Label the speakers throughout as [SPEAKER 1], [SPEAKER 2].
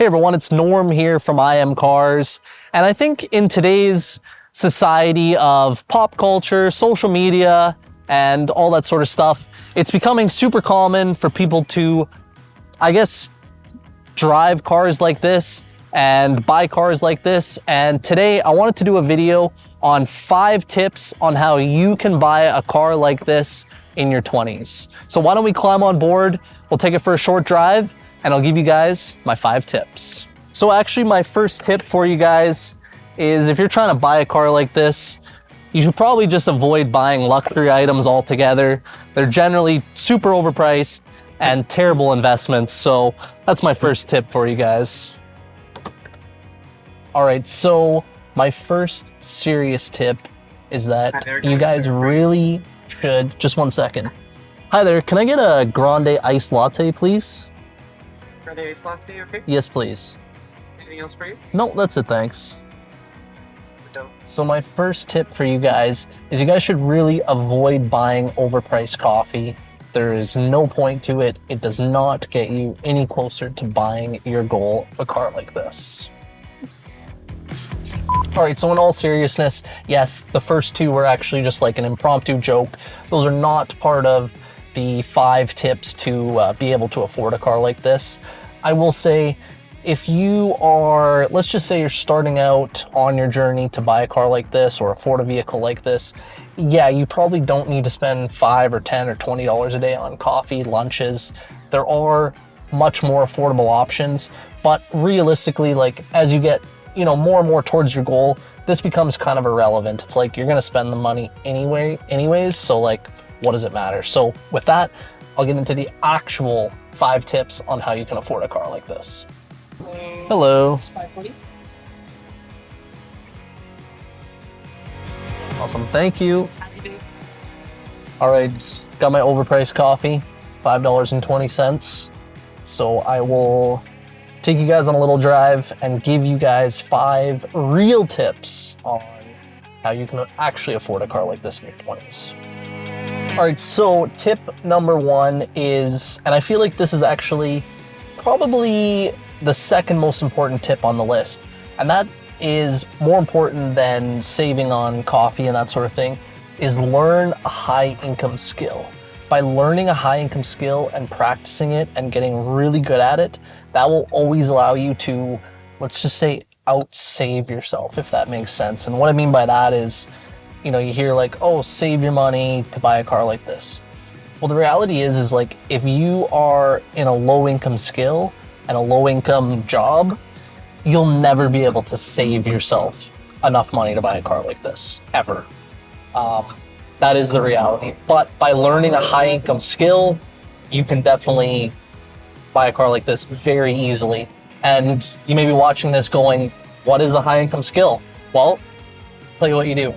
[SPEAKER 1] Hey everyone, it's Norm here from IMCARS, and I think in today's society of pop culture, social media, and all that sort of stuff, it's becoming super common for people to, I guess, drive cars like this and buy cars like this. And today I wanted to do a video on 5 tips on how you can buy a car like this in your 20s. So why don't we climb on board, we'll take it for a short drive, and I'll give you guys my 5 tips. So actually my first tip for you guys is if you're trying to buy a car like this, you should probably just avoid buying luxury items altogether. They're generally super overpriced and terrible investments. So that's my first tip for you guys. All right, so my first serious tip is that you guys really should, just one second. Hi there, can I get a grande iced latte, please?
[SPEAKER 2] Grande iced latte, okay?
[SPEAKER 1] Yes, please.
[SPEAKER 2] Anything else for you?
[SPEAKER 1] No, that's it, thanks.
[SPEAKER 2] No.
[SPEAKER 1] So my first tip for you guys is you guys should really avoid buying overpriced coffee. There is no point to it. It does not get you any closer to buying your goal, a car like this. All right, so in all seriousness, yes, the first 2 were actually just like an impromptu joke. Those are not part of the 5 tips to be able to afford a car like this. I will say, if you are, let's just say you're starting out on your journey to buy a car like this or afford a vehicle like this, yeah, you probably don't need to spend $5 or $10 or $20 a day on coffee, lunches. There are much more affordable options, but realistically, like as you get more and more towards your goal, this becomes kind of irrelevant. It's like you're gonna spend the money anyways, so like, what does it matter? So with that, I'll get into the actual 5 tips on how you can afford a car like this. Hello. Awesome, thank you. All right, got my overpriced coffee, $5.20. So I will take you guys on a little drive and give you guys 5 real tips on how you can actually afford a car like this in your 20s. All right, so tip number 1 is, and I feel like this is actually probably the second most important tip on the list, and that is more important than saving on coffee and that sort of thing, is learn a high income skill. By learning a high income skill and practicing it and getting really good at it, that will always allow you to, let's just say, outsave yourself, if that makes sense. And what I mean by that is, you hear like, oh, save your money to buy a car like this. Well, the reality is like, if you are in a low income skill and a low income job, you'll never be able to save yourself enough money to buy a car like this, ever. That is the reality. But by learning a high income skill, you can definitely buy a car like this very easily. And you may be watching this going, what is a high income skill? Well, I'll tell you what you do.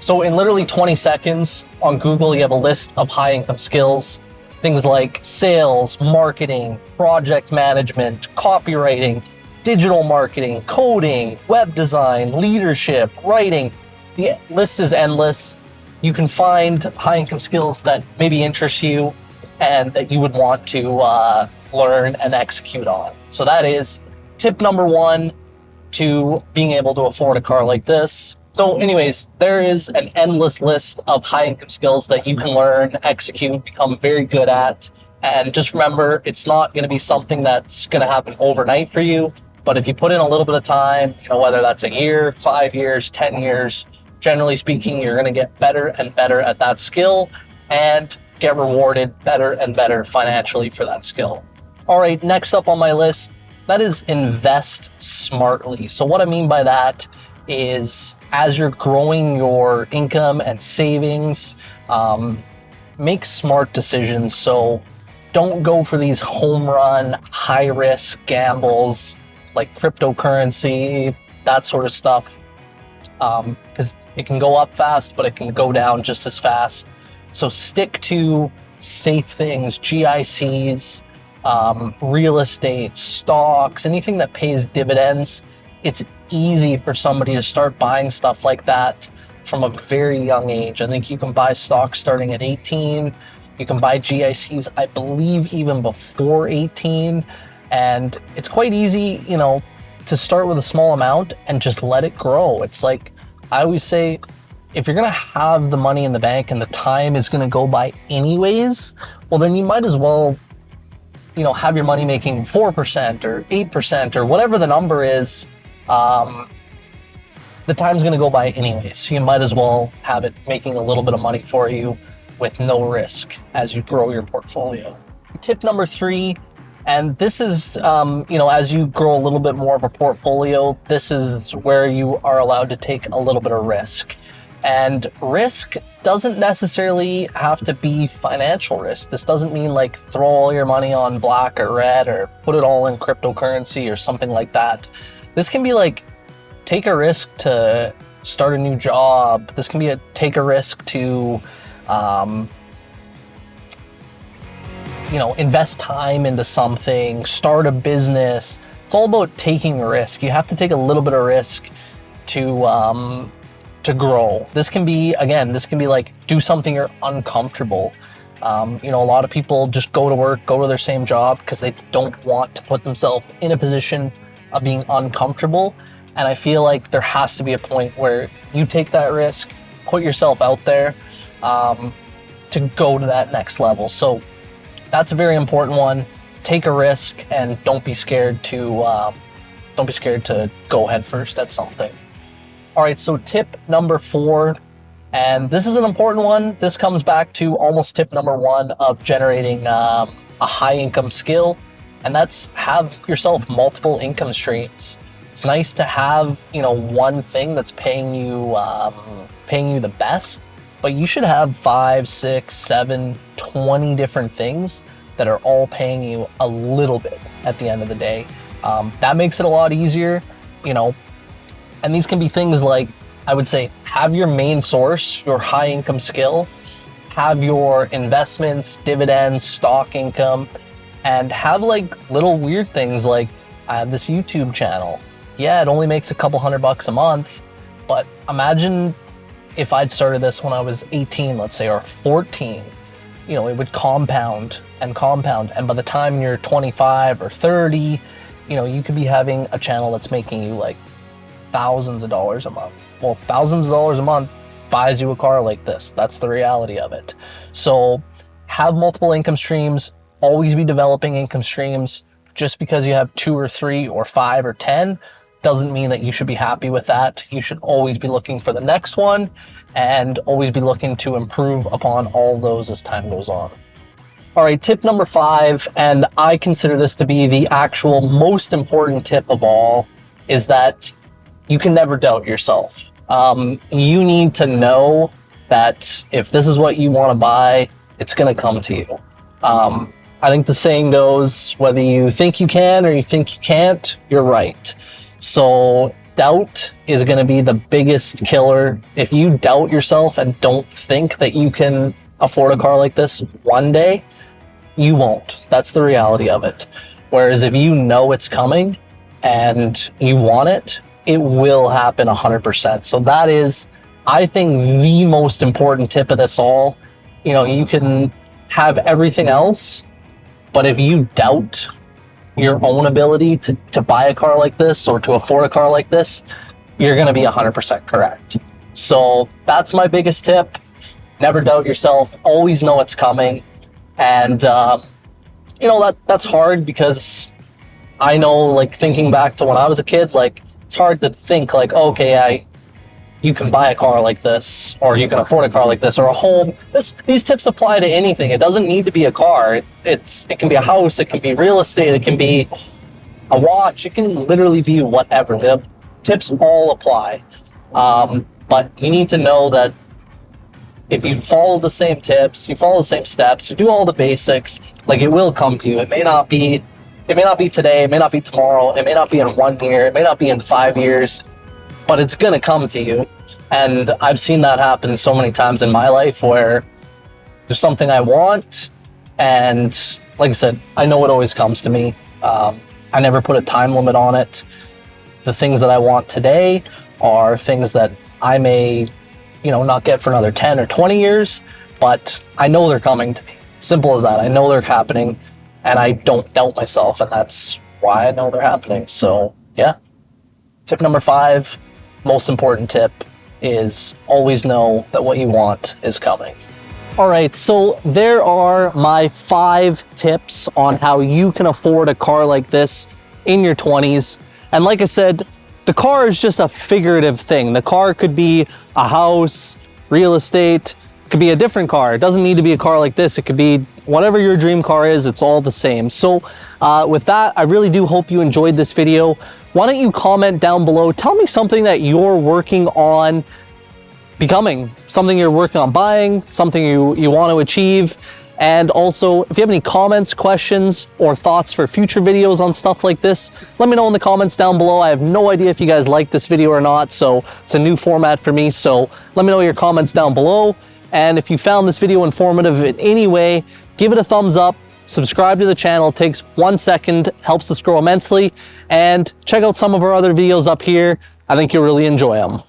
[SPEAKER 1] So in literally 20 seconds on Google, you have a list of high income skills. Things like sales, marketing, project management, copywriting, digital marketing, coding, web design, leadership, writing. The list is endless. You can find high income skills that maybe interest you and that you would want to learn and execute on. So that is tip number 1 to being able to afford a car like this. So anyways, there is an endless list of high income skills that you can learn, execute, become very good at. And just remember, it's not going to be something that's going to happen overnight for you. But if you put in a little bit of time, whether that's a year, 5 years, 10 years, generally speaking, you're going to get better and better at that skill and get rewarded better and better financially for that skill. All right, next up on my list, that is invest smartly. So what I mean by that is as you're growing your income and savings, make smart decisions. So don't go for these home run, high risk gambles like cryptocurrency, that sort of stuff. Because it can go up fast, but it can go down just as fast. So stick to safe things, GICs, real estate, stocks, anything that pays dividends. It's easy for somebody to start buying stuff like that from a very young age. I think you can buy stocks starting at 18. You can buy GICs, I believe, even before 18. And it's quite easy, to start with a small amount and just let it grow. It's like I always say, if you're gonna have the money in the bank and the time is gonna go by anyways, well, then you might as well, have your money making 4% or 8% or whatever the number is. The time's gonna go by anyways, so you might as well have it making a little bit of money for you with no risk as you grow your portfolio. Tip number 3, and this is, as you grow a little bit more of a portfolio, this is where you are allowed to take a little bit of risk. And risk doesn't necessarily have to be financial risk. This doesn't mean like throw all your money on black or red or put it all in cryptocurrency or something like that. This can be like, take a risk to start a new job. This can be take a risk to, invest time into something, start a business. It's all about taking a risk. You have to take a little bit of risk to grow. This can be like do something you're uncomfortable. A lot of people just go to work, go to their same job because they don't want to put themselves in a position of being uncomfortable. And I feel like there has to be a point where you take that risk, put yourself out there to go to that next level. So that's a very important one. Take a risk and don't be scared to go head first at something. All right, so tip number 4, and this is an important one. This comes back to almost tip number 1 of generating a high income skill, and that's have yourself multiple income streams. It's nice to have, one thing that's paying you the best, but you should have 5, 6, 7, 20 different things that are all paying you a little bit at the end of the day. That makes it a lot easier, and these can be things like, I would say, have your main source, your high income skill, have your investments, dividends, stock income, and have like little weird things like, I have this YouTube channel. Yeah, it only makes a couple $100 a month, but imagine if I'd started this when I was 18, let's say, or 14, it would compound and compound. And by the time you're 25 or 30, you could be having a channel that's making you like thousands of dollars a month. Well, thousands of dollars a month buys you a car like this. That's the reality of it. So have multiple income streams, always be developing income streams. Just because you have 2 or 3 or 5 or 10 doesn't mean that you should be happy with that. You should always be looking for the next one and always be looking to improve upon all those as time goes on. All right, tip number 5, and I consider this to be the actual most important tip of all, is that you can never doubt yourself. You need to know that if this is what you want to buy, it's going to come to you. I think the saying goes, whether you think you can or you think you can't, you're right. So doubt is going to be the biggest killer. If you doubt yourself and don't think that you can afford a car like this one day, you won't. That's the reality of it. Whereas if you know it's coming and you want it, it will happen 100%. So that is, I think, the most important tip of this all. You can have everything else, but if you doubt your own ability to buy a car like this or to afford a car like this, you're going to be 100% correct. So that's my biggest tip. Never doubt yourself. Always know it's coming. And, that's hard because I know, like, thinking back to when I was a kid, like, it's hard to think, like, okay, you can buy a car like this, or you can afford a car like this, or a home. These tips apply to anything. It doesn't need to be a car. It can be a house. It can be real estate. It can be a watch. It can literally be whatever. The tips all apply. But you need to know that if you follow the same tips, you follow the same steps, you do all the basics, like, it will come to you. It may not be today. It may not be tomorrow. It may not be in 1 year. It may not be in 5 years. But it's going to come to you. And I've seen that happen so many times in my life where there's something I want. And like I said, I know it always comes to me. I never put a time limit on it. The things that I want today are things that I may, not get for another 10 or 20 years, but I know they're coming to me. Simple as that. I know they're happening. and I don't doubt myself, and that's why I know they're happening. So yeah. Tip number 5, most important tip, is always know that what you want is coming. All right, so there are my 5 tips on how you can afford a car like this in your 20s. And like I said, the car is just a figurative thing. The car could be a house, real estate, it could be a different car. It doesn't need to be a car like this. It could be whatever your dream car is, it's all the same. So with that, I really do hope you enjoyed this video. Why don't you comment down below, tell me something that you're working on becoming, something you're working on buying, something you want to achieve. And also, if you have any comments, questions, or thoughts for future videos on stuff like this, let me know in the comments down below. I have no idea if you guys like this video or not, so it's a new format for me. So let me know your comments down below. And if you found this video informative in any way, give it a thumbs up, subscribe to the channel. It takes 1 second, helps us grow immensely. And check out some of our other videos up here. I think you'll really enjoy them.